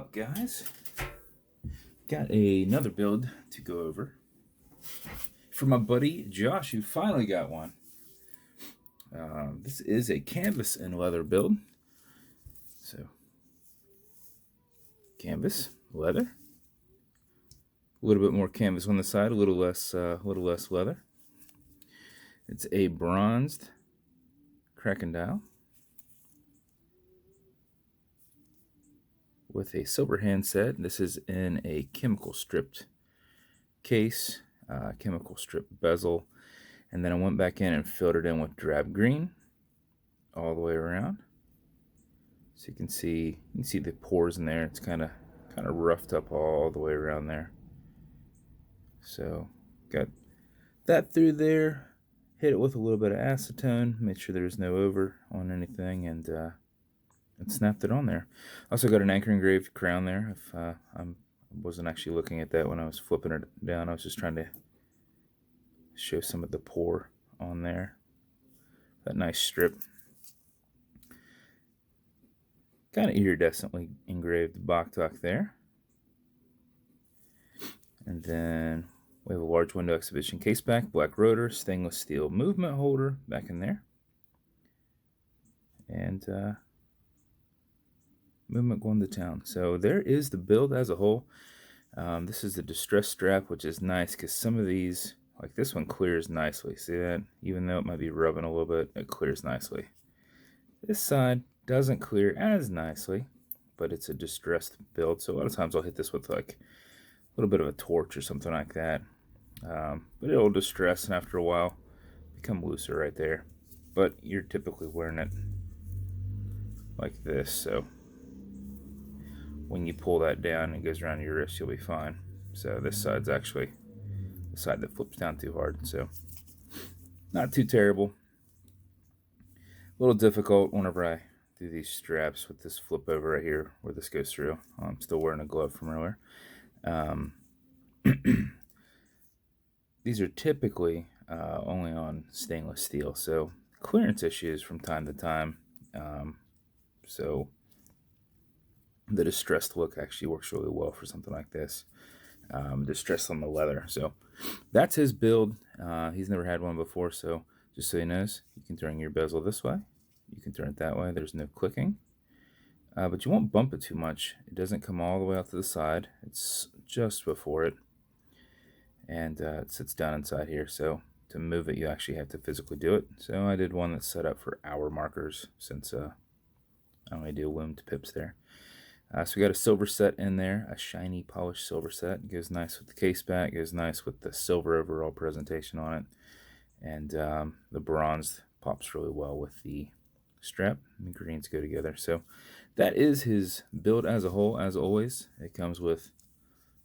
up, guys? Got another build to go over for my buddy Josh, who finally got one. This is a canvas and leather build. So, canvas, leather, a little bit more canvas on the side, a little less leather. It's a bronzed Kraken dial with a silver handset. This is in a chemical stripped case, chemical strip bezel, and then I went back in and filled it in with drab green all the way around. So you can see the pores in there. It's kind of roughed up all the way around there. So got that through there. Hit it with a little bit of acetone. Make sure there's no over on anything, and snapped it on there. Also got an anchor engraved crown there. If I wasn't actually looking at that when I was flipping it down, I was just trying to show some of the pore on there. That nice strip. Kind of iridescently engraved Boktok there. And then we have a large window exhibition case back, black rotor, stainless steel movement holder back in there. And movement going to town. So there is the build as a whole. This is the distress strap, which is nice because some of these, like this one, clears nicely. See that? Even though it might be rubbing a little bit, it clears nicely. This side doesn't clear as nicely, but it's a distressed build, so a lot of times I'll hit this with like a little bit of a torch or something like that. But it'll distress, and after a while become looser right there. But you're typically wearing it like this, so when you pull that down and it goes around your wrist, you'll be fine. So this side's actually the side that flips down too hard, so not too terrible. A little difficult whenever I do these straps with this flip over right here where this goes through. I'm still wearing a glove from earlier. These are typically only on stainless steel, so clearance issues from time to time. So the distressed look actually works really well for something like this. Distressed on the leather. So that's his build. He's never had one before, so just so he knows, you can turn your bezel this way. You can turn it that way. There's no clicking. But you won't bump it too much. It doesn't come all the way out to the side. It's just before it. And it sits down inside here. So to move it, you actually have to physically do it. So I did one that's set up for hour markers, since I only do loomed pips there. So we got a silver set in there, a shiny polished silver set. It goes nice with the case back, goes nice with the silver overall presentation on it. And the bronze pops really well with the strap, and the greens go together. So that is his build as a whole. As always, it comes with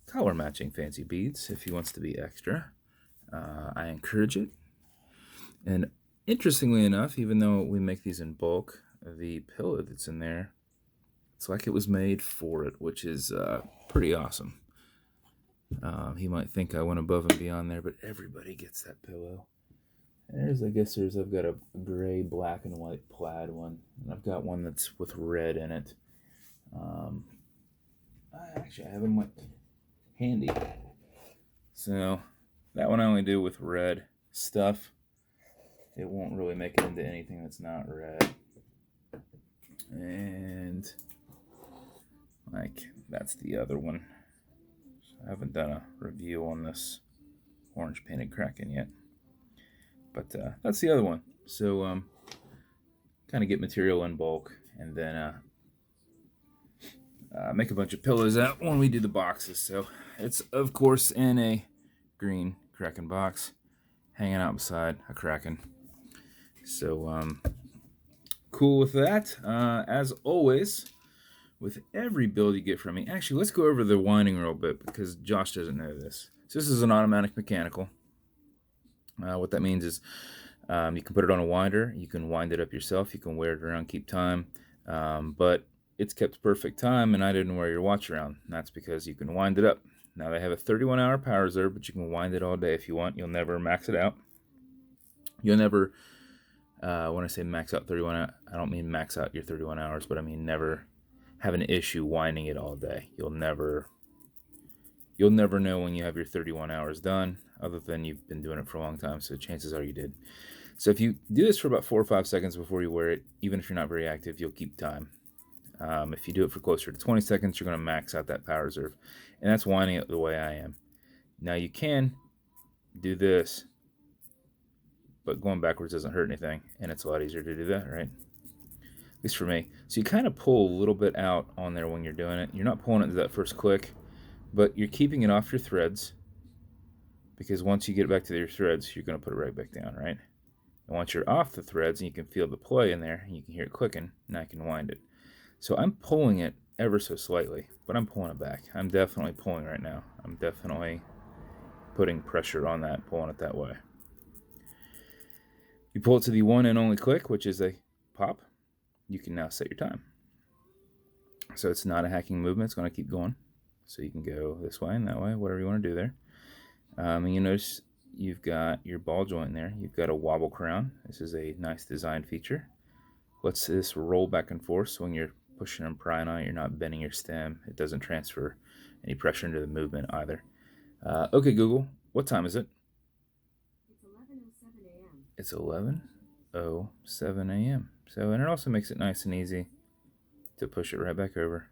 collar matching fancy beads if he wants to be extra. I encourage it. And interestingly enough, even though we make these in bulk, the pillow that's in there, it's like it was made for it, which is pretty awesome. He might think I went above and beyond there, but everybody gets that pillow. I've got a gray, black, and white plaid one, and I've got one that's with red in it. I have them like handy. So that one I only do with red stuff. It won't really make it into anything that's not red. And like that's the other one. I haven't done a review on this orange painted Kraken yet. But that's the other one. So kind of get material in bulk, and then make a bunch of pillows out when we do the boxes. So it's, of course, in a green Kraken box, hanging out beside a Kraken. So cool with that. As always, with every build you get from me. Actually, let's go over the winding real bit, because Josh doesn't know this. So this is an automatic mechanical. What that means is you can put it on a winder, you can wind it up yourself, you can wear it around, keep time, but it's kept perfect time, and I didn't wear your watch around. And that's because you can wind it up. Now they have a 31-hour power reserve, but you can wind it all day if you want. You'll never max it out. You'll never, when I say max out 31, I don't mean max out your 31 hours, but I mean never have an issue winding it all day. You'll never know when you have your 31 hours done, other than you've been doing it for a long time, so chances are you did. So if you do this for about 4 or 5 seconds before you wear it, even if you're not very active, you'll keep time. If you do it for closer to 20 seconds, you're going to max out that power reserve. And that's winding it the way I am. Now you can do this, but going backwards doesn't hurt anything, and it's a lot easier to do that, right? At least for me. So you kind of pull a little bit out on there when you're doing it. You're not pulling it to that first click, but you're keeping it off your threads, because once you get back to your threads, you're going to put it right back down, right? And once you're off the threads and you can feel the play in there, and you can hear it clicking, now I can wind it. So I'm pulling it ever so slightly, but I'm pulling it back. I'm definitely pulling right now. I'm definitely putting pressure on that, pulling it that way. You pull it to the one and only click, which is a pop. You can now set your time. So it's not a hacking movement. It's going to keep going. So you can go this way and that way, whatever you want to do there. And you notice you've got your ball joint there. You've got a wobble crown. This is a nice design feature. Lets this roll back and forth, so when you're pushing and prying on it, you're not bending your stem. It doesn't transfer any pressure into the movement either. Okay, Google, what time is it? It's 11:07 a.m. So, and it also makes it nice and easy to push it right back over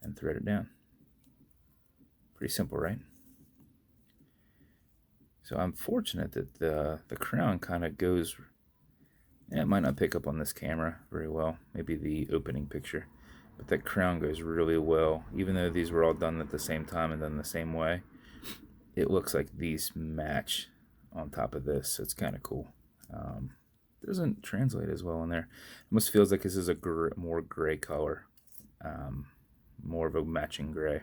and thread it down. Pretty simple, right? So I'm fortunate that the crown kind of goes, it might not pick up on this camera very well, maybe the opening picture, but that crown goes really well. Even though these were all done at the same time and done the same way, it looks like these match on top of this, so it's kind of cool. Doesn't translate as well in there. It almost feels like this is a more gray color, more of a matching gray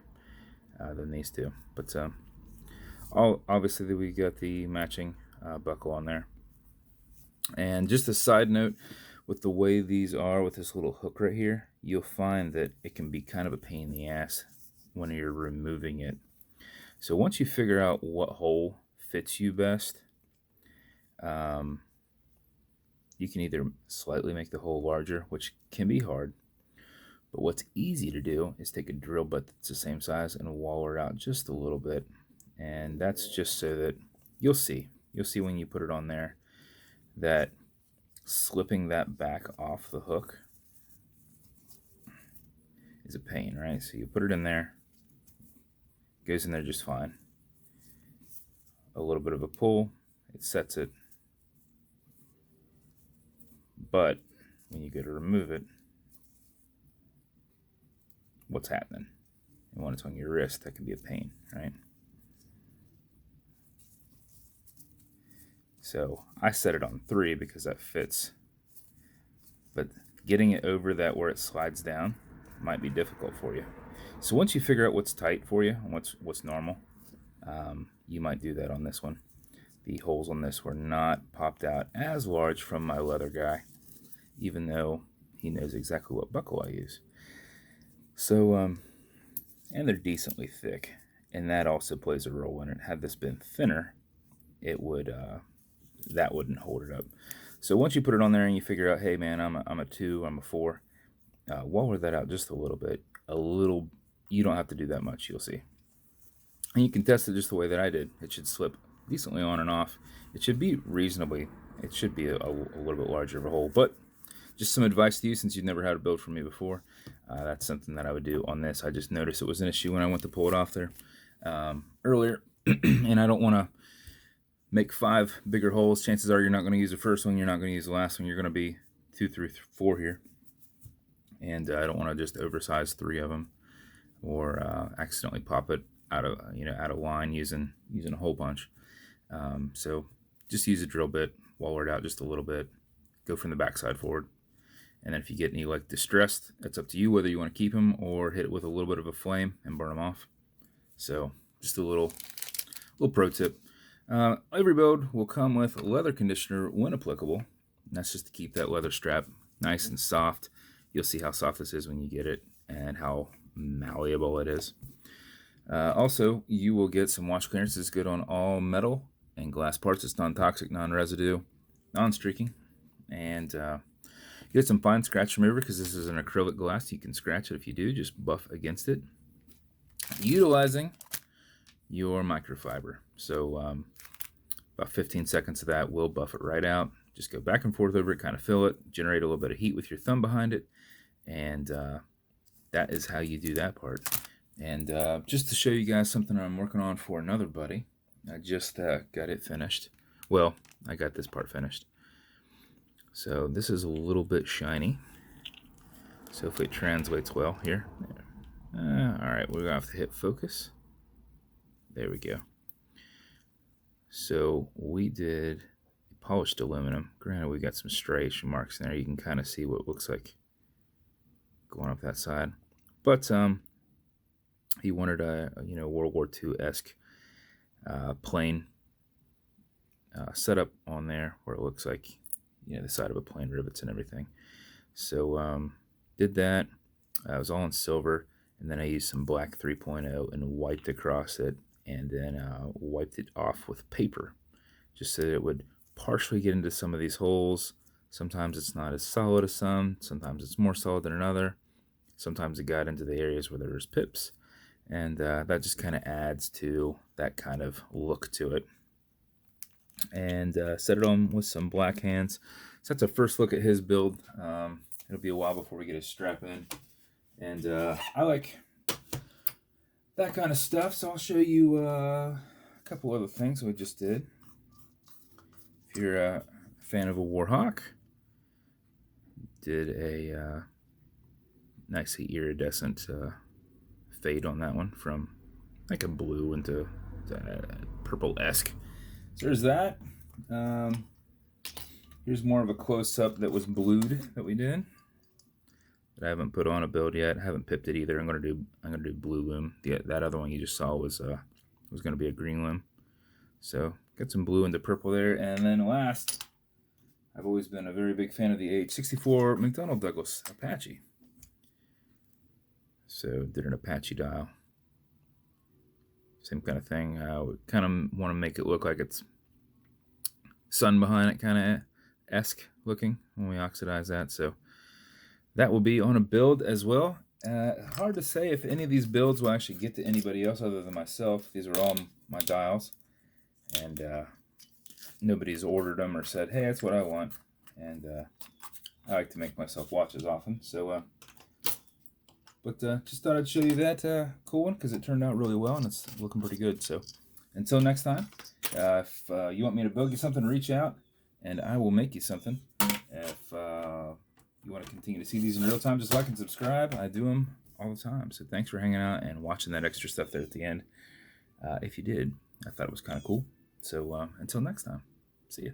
than these two. But obviously we got the matching buckle on there. And just a side note, with the way these are with this little hook right here, you'll find that it can be kind of a pain in the ass when you're removing it. So once you figure out what hole fits you best, you can either slightly make the hole larger, which can be hard, but what's easy to do is take a drill bit that's the same size and waller it out just a little bit. And that's just so that you'll see when you put it on there that slipping that back off the hook is a pain, right? So you put it in there, it goes in there just fine. A little bit of a pull, it sets it. But when you go to remove it, what's happening? And when it's on your wrist, that can be a pain, right? So I set it on 3 because that fits. But getting it over that where it slides down might be difficult for you. So once you figure out what's tight for you and what's normal, you might do that on this one. The holes on this were not popped out as large from my leather guy, even though he knows exactly what buckle I use. So, and they're decently thick, and that also plays a role in it. Had this been thinner, it would that wouldn't hold it up. So once you put it on there and you figure out, hey man, I'm a 2, I'm a 4, waller that out just a little bit. You don't have to do that much, you'll see. And you can test it just the way that I did. It should slip decently on and off. It should be reasonably, it should be a little bit larger of a hole. But just some advice to you, since you've never had a build from me before. That's something that I would do on this. I just noticed it was an issue when I went to pull it off there earlier. And I don't want to make 5 bigger holes. Chances are you're not going to use the first one. You're not going to use the last one. You're going to be 2, 3, 4 here. And I don't want to just oversize 3 of them or accidentally pop it out of line using a hole punch. So just use a drill bit, waller it out just a little bit, go from the backside forward. And then if you get any like distressed, that's up to you whether you want to keep them or hit it with a little bit of a flame and burn them off. So just a little pro tip. Every build will come with leather conditioner when applicable. And that's just to keep that leather strap nice and soft. You'll see how soft this is when you get it and how malleable it is. Also, you will get some wash clearance. It's good on all metal and glass parts. It's non-toxic, non-residue, non-streaking. And Get some fine scratch remover because this is an acrylic glass. You can scratch it if you do, just buff against it. Utilizing your microfiber. So about 15 seconds of that will buff it right out. Just go back and forth over it, kind of fill it, generate a little bit of heat with your thumb behind it, and that is how you do that part. And just to show you guys something I'm working on for another buddy, I just got it finished. Well, I got this part finished. So this is a little bit shiny. So if it translates well here. Alright, we're going to have to hit focus. There we go. So we did polished aluminum. Granted, we got some striation marks in there. You can kind of see what it looks like going up that side. But he wanted a World War II-esque plane setup on there where it looks like the side of a plane, rivets and everything. So did that. It was all in silver, and then I used some black 3.0 and wiped across it, and then wiped it off with paper just so that it would partially get into some of these holes. Sometimes it's not as solid as some, sometimes it's more solid than another. Sometimes it got into the areas where there's pips, and that just kind of adds to that kind of look to it. And set it on with some black hands. So that's a first look at his build. It'll be a while before we get his strap in, and I like that kind of stuff, so I'll show you a couple other things we just did. If you're a fan of a Warhawk, did a nicely iridescent fade on that one from like a blue into purple-esque. So there's that. Here's more of a close-up that was blued that we did. That I haven't put on a build yet. I haven't pipped it either. I'm gonna do blue loom. That other one you just saw was gonna be a green loom. So got some blue into purple there. And then last, I've always been a very big fan of the H64 McDonnell Douglas Apache. So did an Apache dial. Same kind of thing. We kind of want to make it look like it's sun behind it, kind of esque looking when we oxidize that. So that will be on a build as well. Hard to say if any of these builds will actually get to anybody else other than myself. These are all my dials, and nobody's ordered them or said, hey, that's what I want. And I like to make myself watches often. So but just thought I'd show you that cool one because it turned out really well and it's looking pretty good. So until next time, if you want me to build you something, reach out and I will make you something. If you want to continue to see these in real time, just like and subscribe. I do them all the time. So thanks for hanging out and watching that extra stuff there at the end. If you did, I thought it was kind of cool. So until next time, see ya.